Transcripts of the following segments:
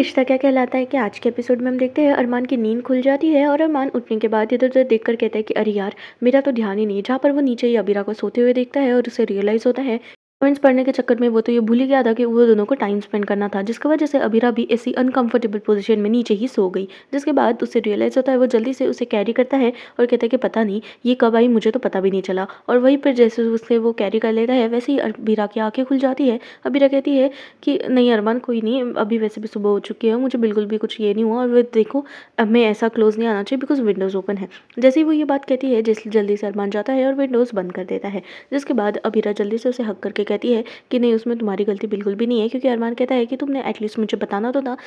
रिश्ता क्या कहलाता है कि आज के एपिसोड में हम देखते हैं अरमान की नींद खुल जाती है और अरमान उठने के बाद इधर-उधर देखकर कहता है कि अरे यार, मेरा तो ध्यान ही नहीं है। जहाँ पर वो नीचे ही अबीरा को सोते हुए देखता है और उसे रियलाइज़ होता है कमेंट्स पढ़ने के चक्कर में वो तो ये भूल ही गया था कि वो दोनों को टाइम स्पेंड करना था, जिसकी वजह से अबीरा भी ऐसी अनकंफर्टेबल पोजीशन में नीचे ही सो गई। जिसके बाद उसे रियलाइज़ होता है, वो जल्दी से उसे कैरी करता है और कहता है कि पता नहीं ये कब आई, मुझे तो पता भी नहीं चला। और वहीं पर जैसे उसे वो कैरी कर लेता है वैसे ही अबीरा की आँखें खुल जाती है। अबीरा कहती है कि नहीं अरमान कोई नहीं, अभी वैसे भी सुबह हो चुकी है, मुझे बिल्कुल भी कुछ ये नहीं हुआ और वो देखो अब मैं ऐसा क्लोज़ नहीं आना चाहिए बिकॉज़ विंडोज़ ओपन है। जैसे ही वो ये बात कहती है जल्दी से अरमान जाता है और विंडोज़ बंद कर देता है। जिसके बाद अबीरा जल्दी से उसे हग करके कहती है कि नहीं उसमें तुम्हारी गलती बिल्कुल भी नहीं है, क्योंकि अरमान कहता है कि तुमने एटलीस्ट मुझे बताना तो था।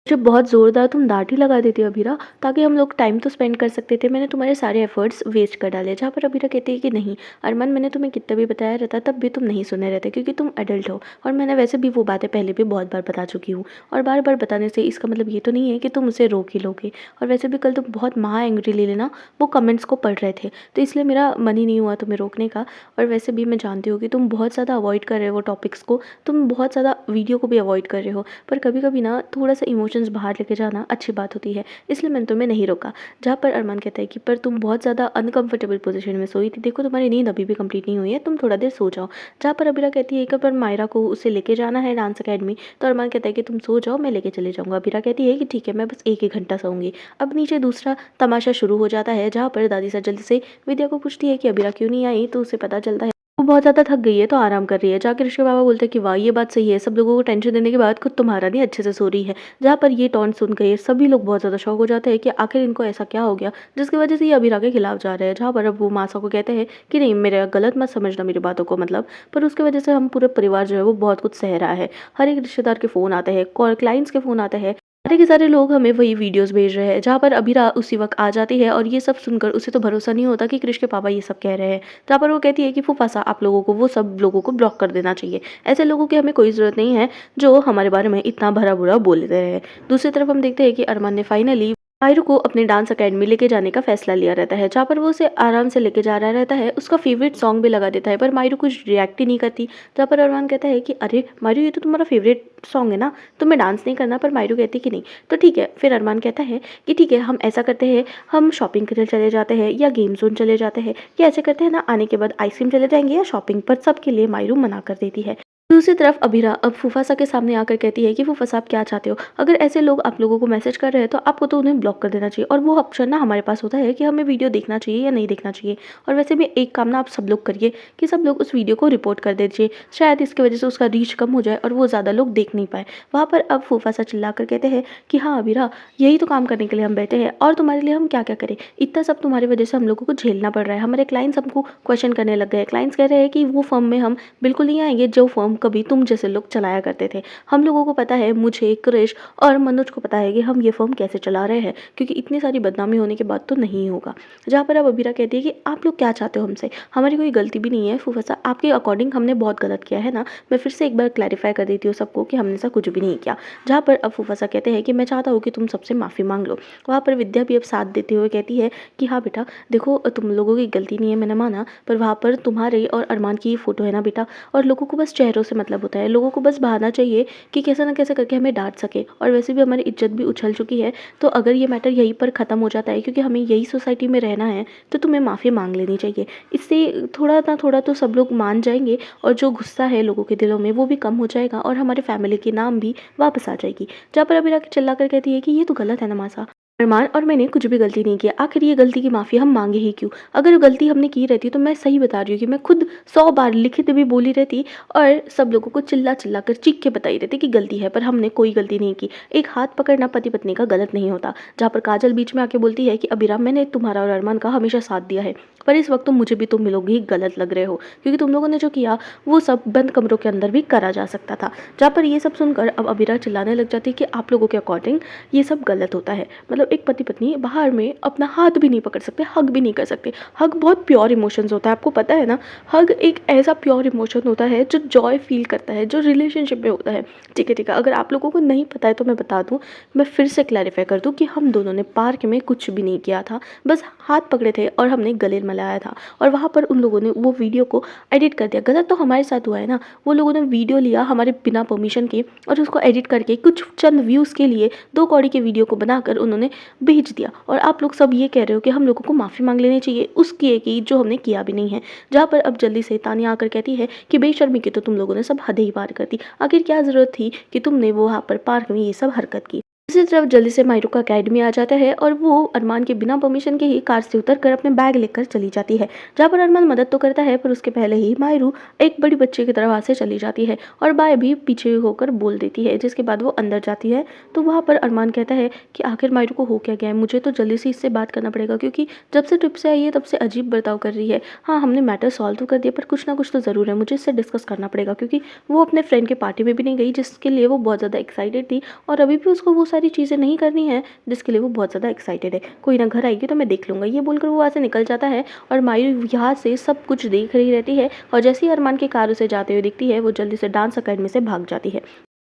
मुझे बहुत ज़ोरदार तुम डाँट ही लगा देती अबीरा, ताकि हम लोग टाइम तो स्पेंड कर सकते थे। मैंने तुम्हारे सारे एफर्ट्स वेस्ट कर डाले। जहाँ पर अबीरा कहती है कि नहीं अरमान, मैंने तुम्हें कितना भी बताया रहता तब भी तुम नहीं सुने रहते, क्योंकि तुम एडल्ट हो और मैंने वैसे भी वो बातें पहले भी बहुत बार बता चुकी हूँ। और बार बार बताने से इसका मतलब ये तो नहीं है कि तुम उसे रोक ही लोगे। और वैसे भी कल तुम बहुत महा एंग्रीली लेना वो कमेंट्स को पढ़ रहे थे, तो इसलिए मेरा मन ही नहीं हुआ तुम्हें रोकने का। और वैसे भी मैं जानती हूँ कि तुम बहुत ज़्यादा अवॉइड कर रहे हो वो टॉपिक्स को, तुम बहुत ज़्यादा वीडियो को भी अवॉइड कर रहे हो, पर कभी कभी ना थोड़ा सा इमोशंस बाहर लेके जाना अच्छी बात होती है, इसलिए मैंने तुम्हें नहीं रोका। जहाँ पर अरमान कहता है कि पर तुम बहुत ज़्यादा अनकंफर्टेबल पोजीशन में सोई थी, देखो तुम्हारी नींद अभी भी कंप्लीट नहीं हुई है, तुम थोड़ा देर सो जाओ। जहाँ पर अबीरा कहती है कि पर मायरा को उसे लेके जाना है डांस अकेडमी, तो अरमान कहता है कि तुम सो जाओ, मैं लेके चले जाऊँगा। अबीरा कहती है कि ठीक है, मैं बस एक ही घंटा सोऊंगी। अब नीचे दूसरा तमाशा शुरू हो जाता है, जहाँ पर दादी सर जल्दी से विद्या को पूछती है कि अबीरा क्यों नहीं आई, तो उसे पता चलता है वो बहुत ज़्यादा थक गई है तो आराम कर रही है। जाके ऋषि बाबा बोलते हैं कि वाह ये बात सही है, सब लोगों को टेंशन देने के बाद खुद तुम्हारा नहीं अच्छे से सो रही है। जहाँ पर ये टॉन्ट सुन के सभी लोग बहुत ज़्यादा शॉक हो जाते हैं कि आखिर इनको ऐसा क्या हो गया जिसकी वजह से ये अबीरा के खिलाफ जा रहे हैं। जहाँ पर अब वो मासा को कहते हैं कि नहीं मेरा गलत मत समझना मेरी बातों को, मतलब पर उसकी वजह से हम पूरे परिवार जो है वो बहुत कुछ सह रहा है। हर एक रिश्तेदार के फ़ोन आते हैं, क्लाइंट्स के फ़ोन आते हैं, सारे के सारे लोग हमें वही वीडियोस भेज रहे हैं। जहाँ पर अबीरा उसी वक्त आ जाती है और ये सब सुनकर उसे तो भरोसा नहीं होता कि कृष के पापा ये सब कह रहे हैं। जहाँ पर वो कहती है कि फूफासा आप लोगों को वो सब लोगों को ब्लॉक कर देना चाहिए, ऐसे लोगों की हमें कोई ज़रूरत नहीं है जो हमारे बारे में इतना भला बुरा बोलते रहे। दूसरी तरफ हम देखते हैं कि अरमान ने फाइनली माहिरू को अपने डांस अकेडमी लेके जाने का फैसला लिया रहता है। जहाँ पर वो उसे आराम से लेके जा रहा रहता है, उसका फेवरेट सॉन्ग भी लगा देता है, पर माहिरू कुछ रिएक्ट ही नहीं करती। जहाँ पर अरमान कहता है कि अरे माहिरू ये तो तुम्हारा फेवरेट सॉन्ग है ना, तुम्हें डांस नहीं करना, पर माहिरू कहती कि नहीं। तो ठीक है, फिर अरमान कहता है कि ठीक है हम ऐसा करते हैं, हम शॉपिंग करने चले जाते हैं या गेम जोन चले जाते हैं, या ऐसे करते हैं ना आने के बाद आइसक्रीम चले जाएंगे या शॉपिंग, पर सबके लिए माहिरू मना कर देती है। दूसरी तरफ अबीरा अब फूफासा के सामने आकर कहती है कि फूफासा आप क्या चाहते हो, अगर ऐसे लोग आप लोगों को मैसेज कर रहे हैं तो आपको तो उन्हें ब्लॉक कर देना चाहिए, और वो ऑप्शन ना हमारे पास होता है कि हमें वीडियो देखना चाहिए या नहीं देखना चाहिए। और वैसे भी एक काम ना आप सब लोग करिए कि सब लोग उस वीडियो को रिपोर्ट कर दीजिए, शायद इसकी वजह से उसका रीच कम हो जाए और वो ज़्यादा लोग देख नहीं पाए। वहाँ पर अब फूफासा चिल्ला कर कहते हैं कि हाँ अबीरा, यही तो काम करने के लिए हम बैठे हैं और तुम्हारे लिए हम क्या क्या करें, इतना सब तुम्हारी वजह से हम लोगों को झेलना पड़ रहा है। हमारे क्लाइंट्स हमको क्वेश्चन करने लग गए, क्लाइंट्स कह रहे हैं कि वो फर्म में हम बिल्कुल नहीं आएंगे जो फर्म कभी तुम जैसे लोग चलाया करते थे। हम लोगों को पता है, मुझे, क्रिश और मनोज को पता है कि हम ये फर्म कैसे चला रहे हैं, क्योंकि इतनी सारी बदनामी होने के बाद तो नहीं होगा। जहाँ पर अब अबीरा कहती है कि आप लोग क्या चाहते हो हमसे, हमारी कोई गलती भी नहीं है फूफासा, आपके अकॉर्डिंग हमने बहुत गलत किया है ना। मैं फिर से एक बार क्लैरिफाई कर देती हूँ सबको कि हमने ऐसा कुछ भी नहीं किया। जहाँ पर अब फूफासा कहते हैं कि मैं चाहता हूँ कि तुम सबसे माफ़ी मांग लो। वहाँ पर विद्या भी अब साथ देते हुए कहती है कि हाँ बेटा देखो तुम लोगों की गलती नहीं है, मैंने माना, पर वहाँ पर तुम्हारे और अरमान की फ़ोटो है ना बेटा, और लोगों को बस चेहरों से मतलब होता है, लोगों को बस बहाना चाहिए कि कैसे ना कैसे करके हमें डांट सके। और वैसे भी हमारी इज्जत भी उछल चुकी है, तो अगर ये मैटर यहीं पर ख़त्म हो जाता है, क्योंकि हमें यही सोसाइटी में रहना है, तो तुम्हें माफ़ी मांग लेनी चाहिए। इससे थोड़ा ना थोड़ा तो सब लोग मान जाएंगे और जो गुस्सा है लोगों के दिलों में वो भी कम हो जाएगा और हमारे फैमिली के नाम भी वापस आ जाएगी। जहाँ पर अभी चिल्ला कर कहती है कि ये तो गलत है ना मासा, अरमान और मैंने कुछ भी गलती नहीं की, आखिर ये गलती की माफ़ी हम मांगे ही क्यों। अगर गलती हमने की रहती तो मैं सही बता रही हूँ कि मैं खुद 100 बार लिखित भी बोली रहती और सब लोगों को चिल्ला चिल्ला कर चीख के बताई रहती कि गलती है, पर हमने कोई गलती नहीं की। एक हाथ पकड़ना पति पत्नी का गलत नहीं होता। जहाँ पर काजल बीच में आके बोलती है कि अबीरा मैंने तुम्हारा और अरमान का हमेशा साथ दिया है, पर इस वक्त तो मुझे भी तुम लोग ही गलत लग रहे हो, क्योंकि तुम लोगों ने जो किया वो सब बंद कमरों के अंदर भी करा जा सकता था। जहाँ पर ये सब सुनकर अब अबीरा चिल्लाने लग जाती है कि आप लोगों के अकॉर्डिंग ये सब गलत होता है, मतलब एक पति पत्नी बाहर में अपना हाथ भी नहीं पकड़ सकते, हग भी नहीं कर सकते। हग बहुत प्योर इमोशंस होता है, आपको पता है ना? हग एक ऐसा प्योर इमोशन होता है जो जॉय फील करता है, जो रिलेशनशिप में होता है। ठीक है, ठीक है, अगर आप लोगों को नहीं पता है तो मैं बता दूँ, मैं फिर से क्लैरिफाई कर दूँ कि हम दोनों ने पार्क में कुछ भी नहीं किया था, बस हाथ पकड़े थे और हमने गले मिलाया था, और वहाँ पर उन लोगों ने वो वीडियो को एडिट कर दिया। गलत तो हमारे साथ हुआ है ना, वो लोगों ने वीडियो लिया हमारे बिना परमिशन के और उसको एडिट करके कुछ चंद व्यूज़ के लिए 2 कौड़ी के वीडियो को बनाकर उन्होंने भेज दिया, और आप लोग सब ये कह रहे हो कि हम लोगों को माफ़ी मांग लेनी चाहिए उस किए की जो हमने किया भी नहीं है। जहाँ पर अब जल्दी से तानिया आकर कहती है कि बेशर्मी की तो तुम लोगों ने सब हदें ही पार कर दी, आखिर क्या ज़रूरत थी कि तुमने वो वहाँ पर पार्क में ये सब हरकत की। दूसरी तरफ जल्दी से मायरू का अकेडमी आ जाता है और वो अरमान के बिना परमिशन के ही कार से उतरकर अपने बैग लेकर चली जाती है। जहाँ पर अरमान मदद तो करता है, पर उसके पहले ही मायरू एक बड़ी बच्चे की तरह वहाँ से चली जाती है और बाय भी पीछे होकर बोल देती है, जिसके बाद वो अंदर जाती है। तो वहाँ पर अरमान कहता है कि आखिर मायरू को हो क्या गया है, मुझे तो जल्दी से इससे बात करना पड़ेगा, क्योंकि जब से ट्रिप से आई है तब से अजीब बर्ताव कर रही है। हाँ, हमने मैटर सॉल्व तो कर दिया, पर कुछ ना कुछ तो ज़रूर है, मुझे इससे डिस्कस करना पड़ेगा, क्योंकि वो अपने फ्रेंड के पार्टी में भी नहीं गई जिसके लिए वो बहुत ज़्यादा एक्साइटेड थी, और अभी भी उसको वो सारी चीज़ें नहीं करनी है जिसके लिए वो बहुत ज़्यादा एक्साइटेड है। कोई ना, घर आएगी तो मैं देख लूँगा, ये बोलकर वो वहाँ से निकल जाता है और मायरू यहाँ से सब कुछ देख रही रहती है, और जैसे ही अरमान की कार उसे जाते हुए दिखती है, वो जल्दी से डांस अकेडमी से भाग जाती है।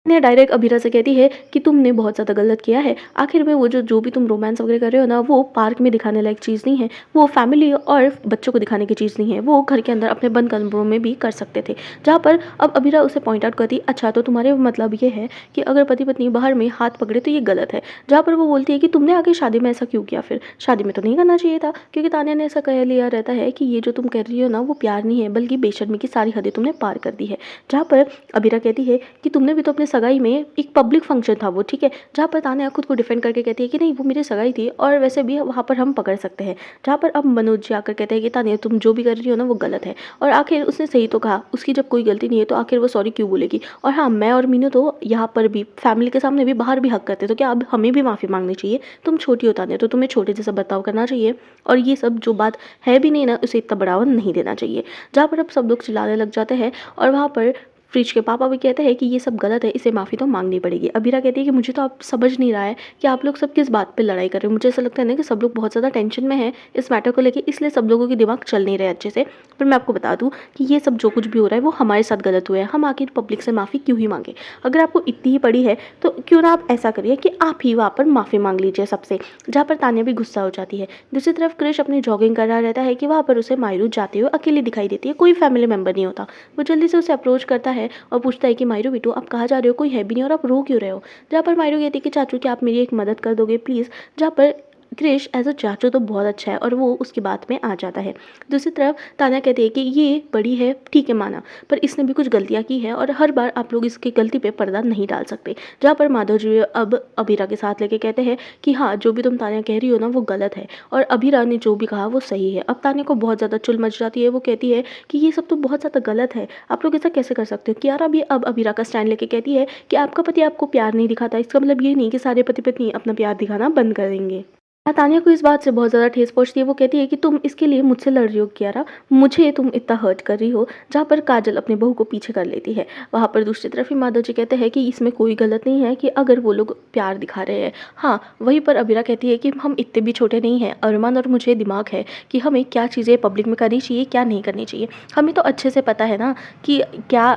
ने डायरेक्ट अभीरा से कहती है कि तुमने बहुत ज़्यादा गलत किया है। आखिर में वो जो भी तुम रोमांस वगैरह कर रहे हो ना, वो पार्क में दिखाने लायक चीज़ नहीं है, वो फैमिली और बच्चों को दिखाने की चीज़ नहीं है, वो घर के अंदर अपने बंद कमरों में भी कर सकते थे। जहाँ पर अब अभीरा उसे पॉइंट आउट करती, अच्छा तो तुम्हारे मतलब ये है कि अगर पति पत्नी बाहर में हाथ पकड़े तो ये गलत है। जहाँ पर वो बोलती है कि तुमने आगे शादी में ऐसा क्यों किया, फिर शादी में तो नहीं करना चाहिए था, क्योंकि तान्या ने ऐसा कह लिया रहता है कि ये जो तुम कर रही हो ना, वो प्यार नहीं है बल्कि बेशर्मी की सारी हदें तुमने पार कर दी है। जहाँ पर अभीरा कहती है कि तुमने भी तो अपने सगाई में एक पब्लिक फंक्शन था वो, ठीक है, जहाँ पर तान्या खुद को डिफेंड करके कहती है कि नहीं वो मेरी सगाई थी और वैसे भी वहाँ पर हम पकड़ सकते हैं। जहाँ पर अब मनोज जी आकर कहते हैं कि तान्या तुम जो भी कर रही हो ना वो गलत है, और आखिर उसने सही तो कहा, उसकी जब कोई गलती नहीं है तो आखिर वो सॉरी क्यों बोलेगी। और हाँ, मैं और मीनू तो यहाँ पर भी फैमिली के सामने भी बाहर भी हक करते, तो क्या अब हमें भी माफ़ी मांगनी चाहिए? तुम छोटी हो तान्या, तो तुम्हें छोटे जैसा बर्ताव करना चाहिए, और ये सब जो बात है भी नहीं ना उसे इतना बढ़ावा नहीं देना चाहिए। जहाँ पर अब सब लोग चिल्लाने लग जाते हैं, और वहाँ पर फ्रिज के पापा भी कहते हैं कि ये सब गलत है, इसे माफ़ी तो मांगनी पड़ेगी। अबीरा कहती है कि मुझे तो आप समझ नहीं रहा है कि आप लोग सब किस बात पे लड़ाई कर रहे हो। मुझे ऐसा लगता है ना कि सब लोग बहुत ज़्यादा टेंशन में हैं इस मैटर को लेके, इसलिए सब लोगों के दिमाग चल नहीं रहे अच्छे से। पर मैं आपको बता दूँ कि ये सब जो कुछ भी हो रहा है वो हमारे साथ गलत हुआ है, हम आखिर पब्लिक से माफ़ी क्यों ही मांगे। अगर आपको इतनी ही पड़ी है तो क्यों ना आप ऐसा करिए कि आप ही वहाँ पर माफ़ी मांग लीजिए सबसे। जहाँ पर तान्या भी गुस्सा हो जाती है। दूसरी तरफ क्रिश अपनी जॉगिंग कर रहा रहता है कि वहाँ पर उसे मायरू जाते हुए अकेली दिखाई देती है, कोई फैमिली मेम्बर नहीं होता। वो जल्दी से उसे अप्रोच करता है और पूछता है कि मायरू बेटू आप कहाँ जा रहे हो, कोई है भी नहीं और आप रो क्यों रहे हो। जहाँ पर मायरू कहती है कि चाचू क्या आप मेरी एक मदद कर दोगे प्लीज़। जहाँ पर क्रिश एज अ चाचू तो बहुत अच्छा है और वो उसकी बात में आ जाता है। दूसरी तरफ तान्या कहती है कि ये बड़ी है, ठीक है माना, पर इसने भी कुछ गलतियाँ की है और हर बार आप लोग इसकी गलती पे पर्दा नहीं डाल सकते। जहाँ पर माधव जी अब अबीरा के साथ लेके कहते हैं कि हाँ जो भी तुम तान्या कह रही हो ना वो गलत है, और अबीरा ने जो भी कहा वो सही है। अब तान्या को बहुत ज़्यादा चुल मच जाती है, वो कहती है कि ये सब तो बहुत ज़्यादा गलत है, आप लोग ऐसा कैसे कर सकते हो। कियारा भी अब अबीरा का स्टैंड लेके कहती है कि आपका पति आपको प्यार नहीं दिखाता, इसका मतलब ये नहीं कि सारे पति पत्नी अपना प्यार दिखाना बंद कर देंगे। तान्या को इस बात से बहुत ज़्यादा ठेस पहुंचती है। वो कहती है कि तुम इसके लिए मुझसे लड़ रही हो कियारा, मुझे तुम इतना हर्ट कर रही हो। जहाँ पर काजल अपने बहू को पीछे कर लेती है। वहाँ पर दूसरी तरफ ही माधव जी कहते हैं कि इसमें कोई गलत नहीं है कि अगर वो लोग प्यार दिखा रहे हैं। हाँ, वहीं पर अबीरा कहती है कि हम इतने भी छोटे नहीं हैं, अरमान और मुझे दिमाग है कि हमें क्या चीज़ें पब्लिक में करनी चाहिए क्या नहीं करनी चाहिए। हमें तो अच्छे से पता है ना कि क्या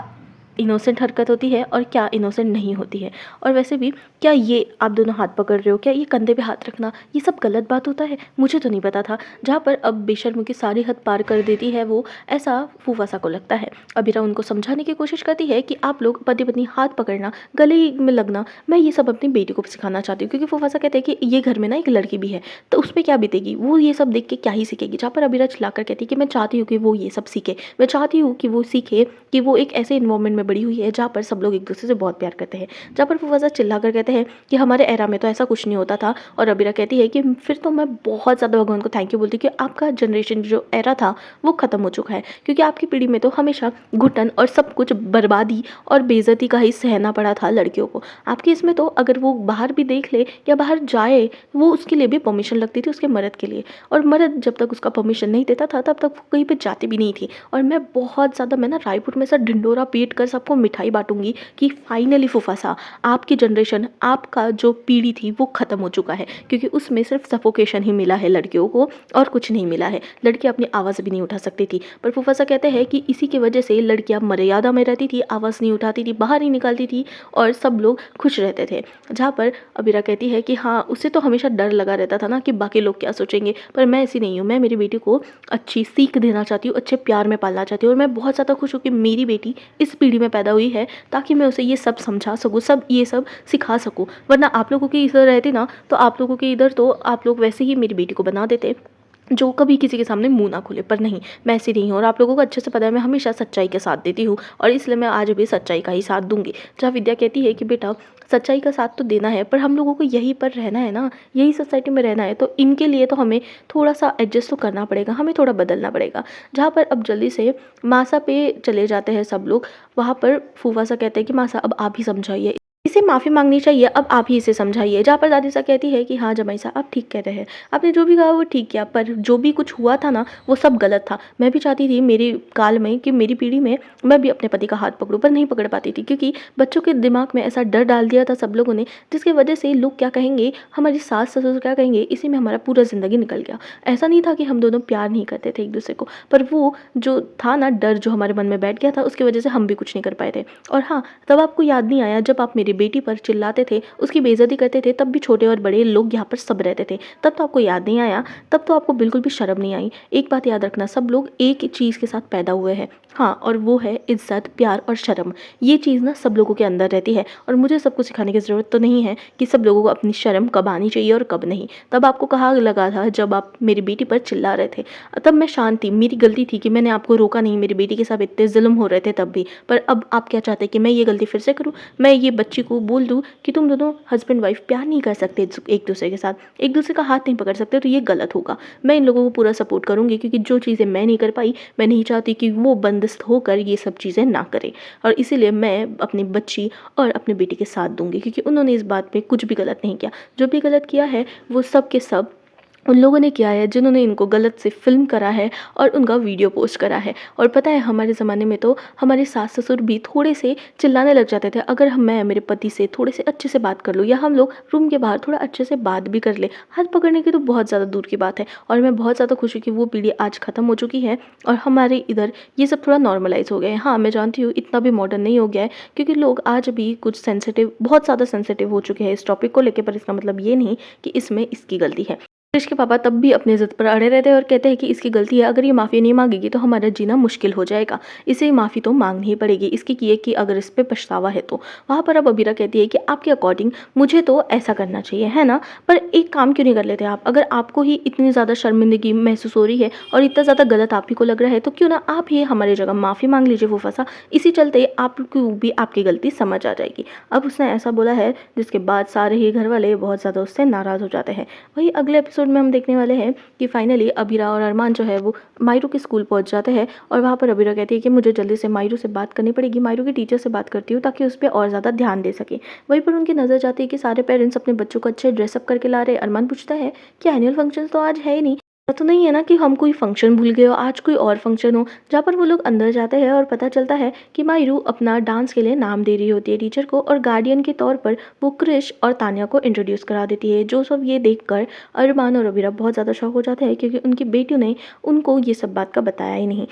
इनोसेंट हरकत होती है और क्या इनोसेंट नहीं होती है। और वैसे भी क्या ये आप दोनों हाथ पकड़ रहे हो, क्या ये कंधे पे हाथ रखना ये सब गलत बात होता है, मुझे तो नहीं पता था। जहाँ पर अब बेशर्मी की सारी हद पार कर देती है वो, ऐसा फूफासा को लगता है। अबीरा उनको समझाने की कोशिश करती है कि आप लोग पति पत्नी हाथ पकड़ना, गले में लगना, मैं ये सब अपनी बेटी को सिखाना चाहती हूँ, क्योंकि फूफासा कहते हैं कि ये घर में ना एक लड़की भी है तो उस पर क्या बीतेगी, वो ये सब देख के क्या ही सीखेगी। जहाँ पर अबीरा चिल्लाकर कहती है कि मैं चाहती हूँ कि वो ये सब सीखे, मैं चाहती हूँ कि वो सीखे कि वो एक ऐसे इन्वायरमेंट में बड़ी हुई है जहाँ पर सब लोग एक दूसरे से बहुत प्यार करते हैं। जहाँ पर फूफासा चिल्ला कर कहते हैं कि हमारे एरा में तो ऐसा कुछ नहीं होता था, और अबीरा कहती है कि फिर तो मैं बहुत ज़्यादा भगवान को थैंक यू बोलती हूँ कि आपका जनरेशन जो एरा था वो ख़त्म हो चुका है, क्योंकि आपकी पीढ़ी में तो हमेशा घुटन और सब कुछ बर्बादी और बेइज्जती का ही सहना पड़ा था लड़कियों को। आपके इसमें तो अगर वो बाहर भी देख ले या बाहर जाए, वो उसके लिए भी परमिशन लगती थी उसके मर्द के लिए, और मर्द जब तक उसका परमिशन नहीं देता था तब तक वो कहीं पर जाती भी नहीं थी। और मैं बहुत ज़्यादा, मैं ना रायपुर में ऐसा ढिंडोरा पीट कर सबको मिठाई बाँटूँगी कि फाइनली फूफासा आपकी जनरेशन, आपका जो पीढ़ी थी वो ख़त्म हो चुका है, क्योंकि उसमें सिर्फ सफोकेशन ही मिला है लड़कियों को और कुछ नहीं मिला है। लड़कियाँ अपनी आवाज़ भी नहीं उठा सकती थी। पर फूफासा कहते हैं कि इसी की वजह से लड़कियाँ मर्यादा में रहती थी, आवाज़ नहीं उठाती थी, बाहर नहीं निकलती थी और सब लोग खुश रहते थे। जहाँ पर अबीरा कहती है कि हाँ, उसे तो हमेशा डर लगा रहता था ना कि बाकी लोग क्या सोचेंगे, पर मैं ऐसी नहीं हूँ। मैं मेरी बेटी को अच्छी सीख देना चाहती हूँ, अच्छे प्यार में पालना चाहती हूँ और मैं बहुत ज़्यादा खुश हूँ कि मेरी बेटी इस पीढ़ी में पैदा हुई है ताकि मैं उसे ये सब समझा सकूँ, ये सब सिखा सकूँ। वरना आप लोगों के इधर रहती ना, तो आप लोगों के इधर तो आप लोग वैसे ही मेरी बेटी को बना देते जो कभी किसी के सामने मुँह ना खोले। पर नहीं, मैं ऐसी नहीं हूँ और आप लोगों को अच्छे से पता है मैं हमेशा सच्चाई का साथ देती हूँ और इसलिए मैं आज भी सच्चाई का ही साथ दूँगी। जहाँ विद्या कहती है कि बेटा सच्चाई का साथ तो देना है, पर हम लोगों को यहीं पर रहना है ना, यही सोसाइटी में रहना है, तो इनके लिए तो हमें थोड़ा-सा एडजस्ट तो करना पड़ेगा, हमें थोड़ा बदलना पड़ेगा। जहाँ पर अब जल्दी से मासा पे चले जाते हैं सब लोग, वहाँ पर फूफासा कहते हैं कि मासा अब आप ही समझाइए, इसे माफ़ी माँगनी चाहिए, अब आप ही इसे समझाइए। जहाँ पर दादी सा कहती है कि हाँ जमाई साहब आप ठीक कह रहे हैं, आपने जो भी कहा वो ठीक किया, पर जो भी कुछ हुआ था ना वो सब गलत था। मैं भी चाहती थी मेरे काल में कि मेरी पीढ़ी में मैं भी अपने पति का हाथ पकड़ूँ, पर नहीं पकड़ पाती थी क्योंकि बच्चों के दिमाग में ऐसा डर डाल दिया था सब लोगों ने, जिसकी वजह से लोग क्या कहेंगे, हमारी सास ससुर क्या कहेंगे, इसी में हमारा पूरा ज़िंदगी निकल गया। ऐसा नहीं था कि हम दोनों प्यार नहीं करते थे एक दूसरे को, पर वो जो था ना डर जो हमारे मन में बैठ गया था, उसकी वजह से हम भी कुछ नहीं कर पाए थे। और हाँ, तब आपको याद नहीं आया जब आप मेरी बेटी पर चिल्लाते थे, उसकी बेइज्जती करते थे, तब भी छोटे और बड़े लोग यहाँ पर सब रहते थे। तब तो आपको याद नहीं आया, तब तो आपको बिल्कुल भी शर्म नहीं आई। एक बात याद रखना, सब लोग एक ही चीज़ के साथ पैदा हुए हैं। हाँ, और वो है इज़्ज़त, प्यार और शर्म। ये चीज़ ना सब लोगों के अंदर रहती है और मुझे सबको सिखाने की ज़रूरत तो नहीं है कि सब लोगों को अपनी शर्म कब आनी चाहिए और कब नहीं। तब आपको कहाँ लगा था जब आप मेरी बेटी पर चिल्ला रहे थे, तब मैं शांत थी। मेरी गलती थी कि मैंने आपको रोका नहीं, मेरी बेटी के साथ इतने ज़ुल्म हो रहे थे तब भी। पर अब आप क्या चाहते हैं कि मैं ये गलती फिर से करूँ? मैं ये बच्ची को बोल दूँ कि तुम दोनों हस्बैंड वाइफ प्यार नहीं कर सकते एक दूसरे के साथ, एक दूसरे का हाथ नहीं पकड़ सकते, तो ये गलत होगा। मैं इन लोगों को पूरा सपोर्ट करूँगी क्योंकि जो चीज़ें मैं नहीं कर पाई, मैं नहीं चाहती कि वो बंदिस्त होकर ये सब चीज़ें ना करें और इसीलिए मैं अपनी बच्ची और अपनी बेटी के साथ दूँगी क्योंकि उन्होंने इस बात पे कुछ भी गलत नहीं किया। जो भी गलत किया है वो सब के सब उन लोगों ने किया है जिन्होंने इनको गलत से फ़िल्म करा है और उनका वीडियो पोस्ट करा है। और पता है हमारे ज़माने में तो हमारे सास ससुर भी थोड़े से चिल्लाने लग जाते थे अगर मैं मेरे पति से थोड़े से अच्छे से बात कर लूँ या हम लोग रूम के बाहर थोड़ा अच्छे से बात भी कर ले। हाथ पकड़ने की तो बहुत ज़्यादा दूर की बात है और मैं बहुत ज़्यादा खुश हूँ कि वो पीढ़ी आज ख़त्म हो चुकी है और हमारे इधर ये सब थोड़ा नॉर्मलाइज़ हो गया है। हाँ, मैं जानती हूँ इतना भी मॉडर्न नहीं हो गया है क्योंकि लोग आज भी कुछ सेंसिटिव, बहुत ज़्यादा सेंसिटिव हो चुके हैं इस टॉपिक को लेकर, पर इसका मतलब ये नहीं कि इसमें इसकी गलती है। कृष के पापा तब भी अपनी ज़िद पर अड़े रहते हैं और कहते हैं कि इसकी गलती है, अगर ये माफ़ी नहीं मांगेगी तो हमारा जीना मुश्किल हो जाएगा, इसे माफ़ी तो मांगनी ही पड़ेगी इसकी किए कि अगर इस पे पछतावा है तो। वहाँ पर अब अबीरा कहती है कि आपके अकॉर्डिंग मुझे तो ऐसा करना चाहिए, है ना, पर एक काम क्यों नहीं कर लेते आप? अगर आपको ही इतनी ज़्यादा शर्मिंदगी महसूस हो रही है और इतना ज़्यादा गलत आप ही को लग रहा है तो क्यों ना आप ही हमारी जगह माफ़ी मांग लीजिए फूफासा, इसी चलते आपको भी आपकी गलती समझ आ जाएगी। अब उसने ऐसा बोला है जिसके बाद सारे ही घर वाले बहुत ज़्यादा उससे नाराज़ हो जाते हैं। वही अगले एपिसोड में हम देखने वाले हैं कि फाइनली अबीरा और अरमान जो है वो मायरू के स्कूल पहुंच जाते हैं और वहाँ पर अबीरा कहती है कि मुझे जल्दी से मायरू से बात करनी पड़ेगी, मायरू के टीचर से बात करती हूँ ताकि उस पर और ज़्यादा ध्यान दे सके। वहीं पर उनकी नज़र जाती है कि सारे पेरेंट्स अपने बच्चों को अच्छे ड्रेसअप करके ला रहे हैं। अरमान पूछता है कि एनुअल फंक्शन तो आज है ही नहीं, ऐसा तो नहीं है ना कि हम कोई फंक्शन भूल गए हो, आज कोई और फंक्शन हो। जहाँ पर वो लोग अंदर जाते हैं और पता चलता है कि मायरू अपना डांस के लिए नाम दे रही होती है टीचर को और गार्डियन के तौर पर वो क्रिश और तान्या को इंट्रोड्यूस करा देती है। जो सब ये देखकर अरमान और अबीरा बहुत ज़्यादा शॉक हो जाते हैं क्योंकि उनकी बेटियों ने उनको ये सब बात का बताया ही नहीं।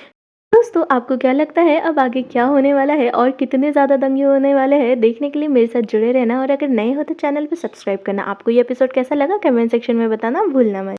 दोस्तों आपको क्या लगता है अब आगे क्या होने वाला है और कितने ज़्यादा दंगे होने वाले हैं, देखने के लिए मेरे साथ जुड़े रहना और अगर नए हो तो चैनल पर सब्सक्राइब करना। आपको ये एपिसोड कैसा लगा कमेंट सेक्शन में बताना भूलना मत।